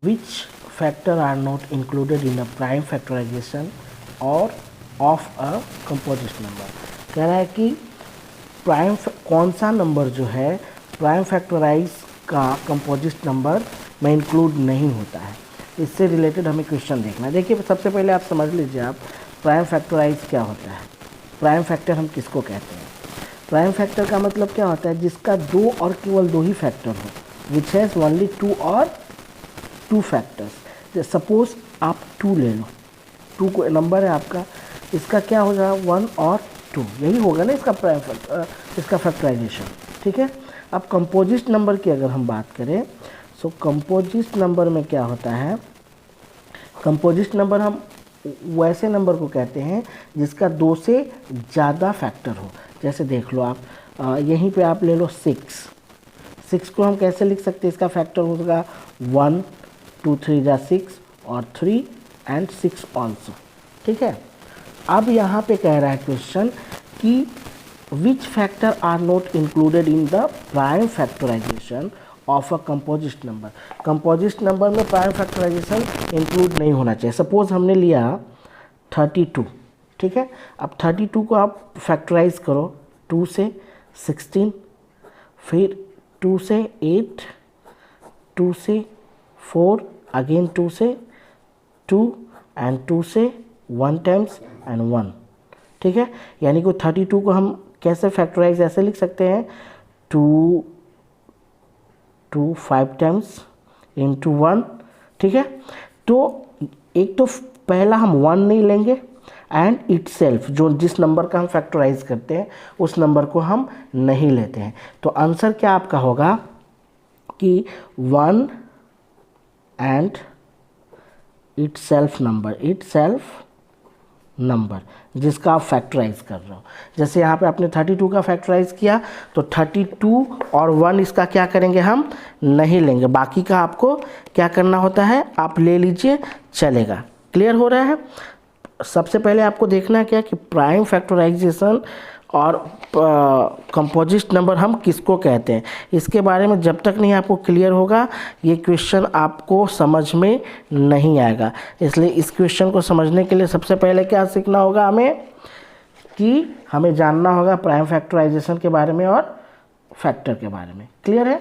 Which factor are not included in a prime factorization और of a composite number? कह रहा है कि प्राइम कौन सा नंबर जो है प्राइम फैक्टराइज का कंपोजिट नंबर में इंक्लूड नहीं होता है। इससे रिलेटेड हमें क्वेश्चन देखना है। देखिए सबसे पहले आप समझ लीजिए आप प्राइम फैक्टराइज क्या होता है। प्राइम फैक्टर हम किसको कहते हैं? प्राइम फैक्टर का मतलब क्या होता है? जिसका दो और केवल दो ही फैक्टर हो, विच हैज़ ओनली टू और टू फैक्टर्स। सपोज आप 2 ले लो, 2 को नंबर है आपका, इसका क्या हो जाएगा 1 और 2, यही होगा ना इसका प्राइम इसका फैक्टराइजेशन। ठीक है। अब कंपोजिट नंबर की अगर हम बात करें, सो कंपोजिट नंबर में क्या होता है? कंपोजिट नंबर हम वैसे नंबर को कहते हैं जिसका 2 से ज़्यादा फैक्टर हो। जैसे देख लो आप यहीं पे आप ले लो 6 को हम कैसे लिख सकते हैं? इसका फैक्टर होगा 1, 2 3 जा 6 और 3 and 6 ऑल्सो। ठीक है। अब यहाँ पे कह रहा है क्वेश्चन कि which factor are not included in the prime factorisation of a composite number. Composite number में प्राइम फैक्टराइजेशन इंक्लूड नहीं होना चाहिए। सपोज हमने लिया 32, ठीक है। अब 32 को आप फैक्टराइज करो 2 से 16, फिर 2 से 8, 2 से 4, अगेन 2 से 2 एंड 2 से 1 टाइम्स एंड 1। ठीक है। यानी कि 32 को हम कैसे फैक्टराइज ऐसे लिख सकते हैं 2 5 टाइम्स इंटू 1। ठीक है। तो एक तो पहला हम 1 नहीं लेंगे एंड इटसेल्फ जो जिस नंबर का हम फैक्टराइज करते हैं उस नंबर को हम नहीं लेते हैं। तो आंसर क्या आपका होगा कि 1 एंड इटसेल्फ नंबर जिसका आप फैक्टराइज कर रहे हो। जैसे यहाँ पे आपने 32 का फैक्टराइज किया तो 32 और 1 इसका क्या करेंगे? हम नहीं लेंगे। बाकी का आपको क्या करना होता है? आप ले लीजिए, चलेगा। क्लियर हो रहा है? सबसे पहले आपको देखना है क्या कि प्राइम फैक्टराइजेशन और कंपोजिट नंबर हम किसको कहते हैं। इसके बारे में जब तक नहीं आपको क्लियर होगा ये क्वेश्चन आपको समझ में नहीं आएगा। इसलिए इस क्वेश्चन को समझने के लिए सबसे पहले क्या सीखना होगा हमें कि हमें जानना होगा प्राइम फैक्टराइजेशन के बारे में और फैक्टर के बारे में। क्लियर है?